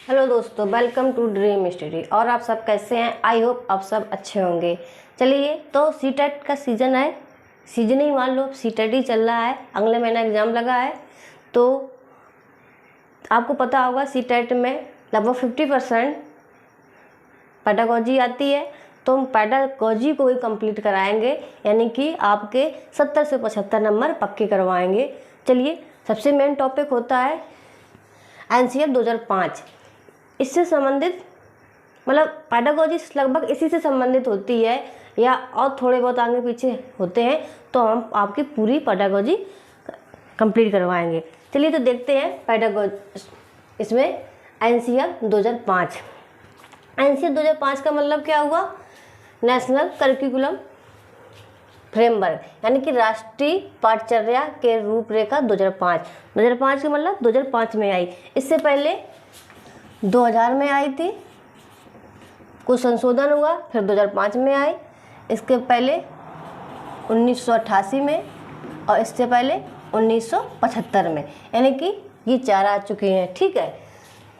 Hello दोस्तों, welcome to dream study. और आप सब कैसे हैं? आई होप आप सब अच्छे होंगे। चलिए, तो सी टेट का सीज़न है, सीजन ही मान लो, सी टेट ही चल रहा है, अगले महीना एग्ज़ाम लगा है। तो आपको पता होगा सी टेट में लगभग 50% पेडागोजी आती है, तो हम पेडागोजी को ही कंप्लीट कराएंगे, यानी कि आपके 70 से 75 नंबर पक्के करवाएंगे। चलिए, सबसे मेन टॉपिक होता है एनसीएफ 2005। इससे संबंधित मतलब पेडागोजी लगभग इसी से संबंधित होती है, या और थोड़े बहुत आगे पीछे होते हैं, तो हम आपकी पूरी पेडागोजी कंप्लीट करवाएंगे। चलिए, तो देखते हैं पेडागोजी इसमें एनसीएफ 2005। एनसीएफ 2005 का मतलब क्या हुआ? नेशनल करिकुलम फ्रेमवर्क, यानी कि राष्ट्रीय पाठचर्या के रूपरेखा 2005। 2005 का मतलब 2005 में आई। इससे पहले 2000 में आई थी, कुछ संशोधन हुआ, फिर 2005 में आई। इसके पहले 1988 में, और इससे पहले 1975 में, यानी कि ये 4 आ चुके हैं। ठीक है,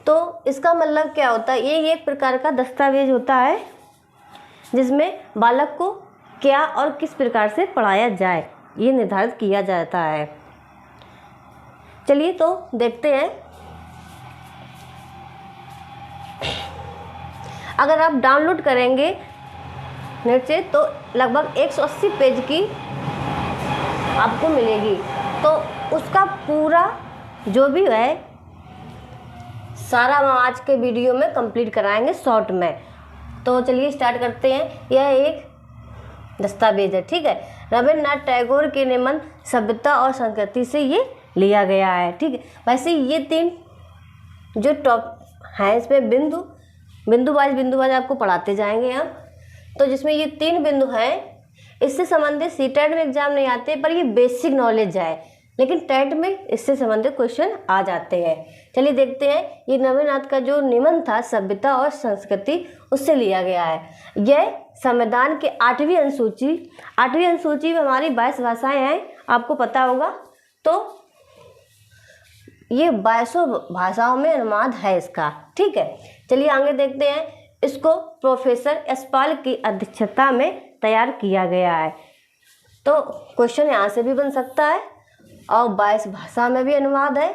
तो इसका मतलब क्या होता है? ये एक प्रकार का दस्तावेज होता है जिसमें बालक को क्या और किस प्रकार से पढ़ाया जाए, ये निर्धारित किया जाता है। चलिए, तो देखते हैं। अगर आप डाउनलोड करेंगे नेट से तो लगभग 180 पेज की आपको मिलेगी। तो उसका पूरा जो भी है सारा हम आज के वीडियो में कंप्लीट कराएंगे शॉर्ट में। तो चलिए स्टार्ट करते हैं। यह एक दस्तावेज है, ठीक है। रविन्द्रनाथ टैगोर के निबंध सभ्यता और संस्कृति से ये लिया गया है, ठीक है। वैसे ये 3 जो टॉप हैं, इसमें बिंदु वाइज आपको पढ़ाते जाएंगे हम। तो जिसमें ये 3 बिंदु हैं, इससे संबंधित सी टेट में एग्जाम नहीं आते, पर ये बेसिक नॉलेज है, लेकिन टेट में इससे संबंधित क्वेश्चन आ जाते हैं। चलिए देखते हैं। ये रविन्द्रनाथ का जो निबंध था सभ्यता और संस्कृति, उससे लिया गया है। यह संविधान के 8वीं अनुसूची में हमारी 22 भाषाएं हैं, आपको पता होगा। तो ये 22 भाषाओं में अनुवाद है इसका, ठीक है। चलिए आगे देखते हैं। इसको प्रोफेसर यशपाल की अध्यक्षता में तैयार किया गया है। तो क्वेश्चन यहाँ से भी बन सकता है, और 22 भाषा में भी अनुवाद है।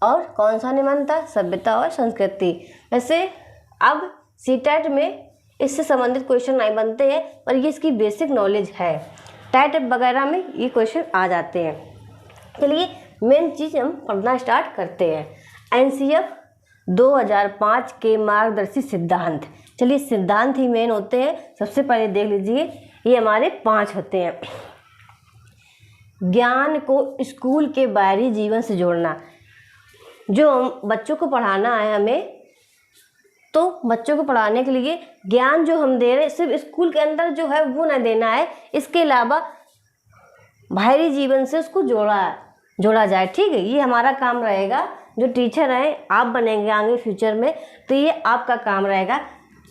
और कौन सा निबंध था? सभ्यता और संस्कृति। वैसे अब सी टेट में इससे संबंधित क्वेश्चन नहीं बनते हैं, पर ये इसकी बेसिक नॉलेज है। टेट वगैरह में ये क्वेश्चन आ जाते हैं। चलिए मेन चीज़ हम पढ़ना स्टार्ट करते हैं। एनसीएफ 2005 के मार्गदर्शी सिद्धांत। चलिए, सिद्धांत ही मेन होते हैं। सबसे पहले देख लीजिए, ये हमारे 5 होते हैं। ज्ञान को स्कूल के बाहरी जीवन से जोड़ना। जो हम बच्चों को पढ़ाना है हमें, तो बच्चों को पढ़ाने के लिए ज्ञान जो हम दे रहे हैं सिर्फ स्कूल के अंदर जो है वो ना देना है, इसके अलावा बाहरी जीवन से उसको जोड़ा जाए, ठीक है। ये हमारा काम रहेगा। जो टीचर हैं आप बनेंगे आगे फ्यूचर में, तो ये आपका काम रहेगा।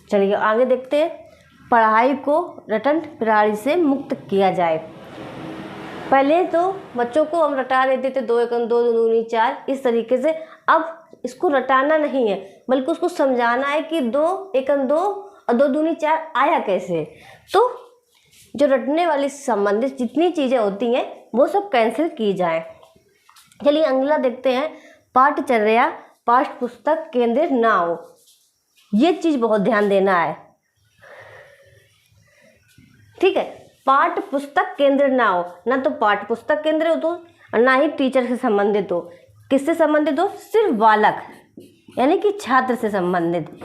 चलिए आगे देखते हैं। पढ़ाई को रटन प्रणाली से मुक्त किया जाए। पहले तो बच्चों को हम रटा देते थे 2 एकम 2 दूनी 4, इस तरीके से। अब इसको रटाना नहीं है, बल्कि उसको समझाना है कि 2 एकम 2 और 2 दूनी 4 आया कैसे। तो जो रटने वाली संबंधित जितनी चीज़ें होती हैं वो सब कैंसिल की जाए। चलिए अगला देखते हैं। पाठचर्या पाठ्य पुस्तक केंद्रित ना हो, ये चीज़ बहुत ध्यान देना है, ठीक है। पाठ्य पुस्तक केंद्रित ना हो, ना तो पाठ्य पुस्तक केंद्रित हो और ना ही टीचर से संबंधित हो। किससे संबंधित हो? सिर्फ बालक यानी कि छात्र से संबंधित।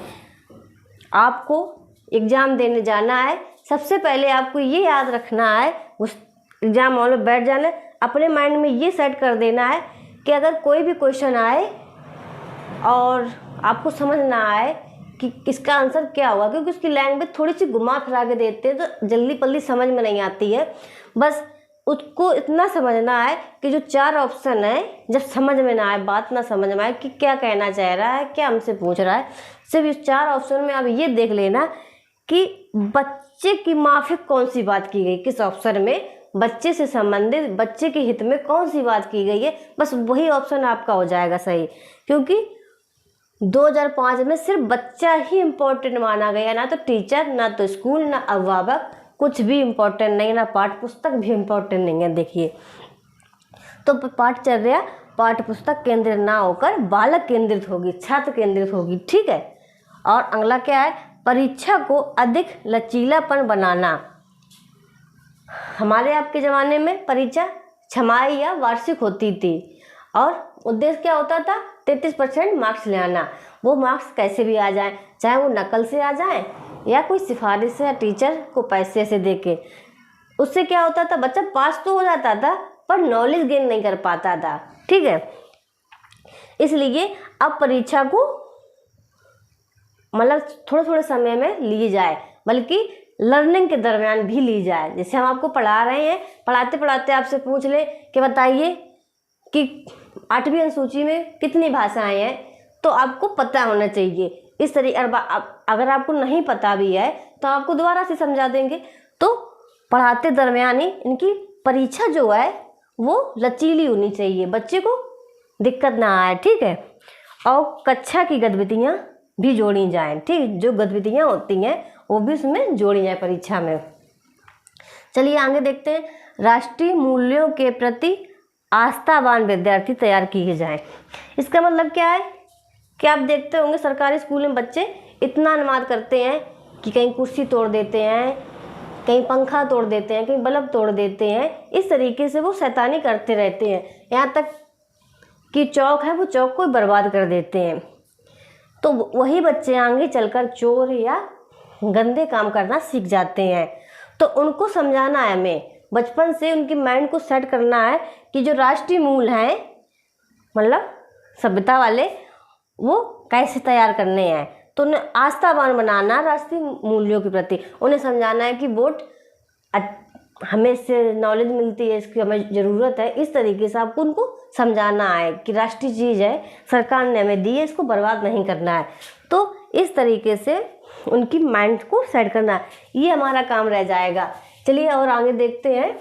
आपको एग्ज़ाम देने जाना है, सबसे पहले आपको ये याद रखना है, उस एग्ज़ाम हॉल में बैठ जाना है, अपने माइंड में ये सेट कर देना है कि अगर कोई भी क्वेश्चन आए और आपको समझ ना आए कि इसका आंसर क्या हुआ, क्योंकि उसकी लैंग्वेज थोड़ी सी घुमा फिरा के देते हैं, तो जल्दी समझ में नहीं आती है। बस उसको इतना समझना है कि जो 4 ऑप्शन है, जब समझ में ना आए, बात ना समझ में आए कि क्या कहना चाह रहा है, क्या हमसे पूछ रहा है, सिर्फ इस 4 ऑप्शन में आप ये देख लेना कि बच्चे की माफिक कौन सी बात की गई, किस ऑप्शन में बच्चे से संबंधित, बच्चे के हित में कौन सी बात की गई है, बस वही ऑप्शन आपका हो जाएगा सही। क्योंकि 2005 में सिर्फ बच्चा ही इम्पोर्टेंट माना गया, ना तो टीचर, ना तो स्कूल, ना अभिभावक, कुछ भी इम्पोर्टेंट नहीं, ना पाठ्य पुस्तक भी इम्पोर्टेंट नहीं है। देखिए तो पाठचर्या पाठ्य पुस्तक केंद्रित ना होकर बालक केंद्रित होगी, छात्र केंद्रित होगी, ठीक है। और अगला क्या है, परीक्षा को अधिक लचीलापन बनाना। हमारे आपके ज़माने में परीक्षा छमाही या वार्षिक होती थी और उद्देश्य क्या होता था, 33% मार्क्स ले आना। वो मार्क्स कैसे भी आ जाए, चाहे वो नकल से आ जाए या कोई सिफारिश से या टीचर को पैसे से देके। उससे क्या होता था, बच्चा पास तो हो जाता था पर नॉलेज गेन नहीं कर पाता था, ठीक है। इसलिए अब परीक्षा को मतलब थोड़े थोड़े समय में ली जाए, बल्कि लर्निंग के दरमियान भी ली जाए। जैसे हम आपको पढ़ा रहे हैं, पढ़ाते पढ़ाते आपसे पूछ ले कि बताइए कि 8वीं अनुसूची में कितनी भाषाएं हैं, तो आपको पता होना चाहिए। इस तरीके अगर आपको नहीं पता भी है तो आपको दोबारा से समझा देंगे। तो पढ़ाते दरमियान ही इनकी परीक्षा जो है वो लचीली होनी चाहिए, बच्चे को दिक्कत ना आए, ठीक है। और कक्षा की गतिविधियाँ भी जोड़ी जाएं, ठीक, जो गतिविधियाँ होती हैं वो भी उसमें जोड़ी जाए परीक्षा में। चलिए आगे देखते हैं, राष्ट्रीय मूल्यों के प्रति आस्थावान विद्यार्थी तैयार किए जाएं। इसका मतलब क्या है कि आप देखते होंगे सरकारी स्कूल में बच्चे इतना अनुवाद करते हैं कि कहीं कुर्सी तोड़ देते हैं, कहीं पंखा तोड़ देते हैं, कहीं बल्ब तोड़ देते हैं। इस तरीके से वो शैतानी करते रहते हैं, यहाँ तक कि चौक है वो चौक को बर्बाद कर देते हैं। तो वही बच्चे आगे चलकर चोर या गंदे काम करना सीख जाते हैं। तो उनको समझाना है, हमें बचपन से उनके माइंड को सेट करना है कि जो राष्ट्रीय मूल हैं, मतलब सभ्यता वाले, वो कैसे तैयार करने हैं। तो उन्हें आस्थावान बनाना राष्ट्रीय मूल्यों के प्रति, उन्हें समझाना है कि वोट हमें इससे नॉलेज मिलती है, इसकी हमें ज़रूरत है। इस तरीके से आपको उनको समझाना है कि राष्ट्रीय चीज़ है, सरकार ने हमें दी है, इसको बर्बाद नहीं करना है। तो इस तरीके से उनकी माइंड को सेट करना है, ये हमारा काम रह जाएगा। चलिए और आगे देखते हैं।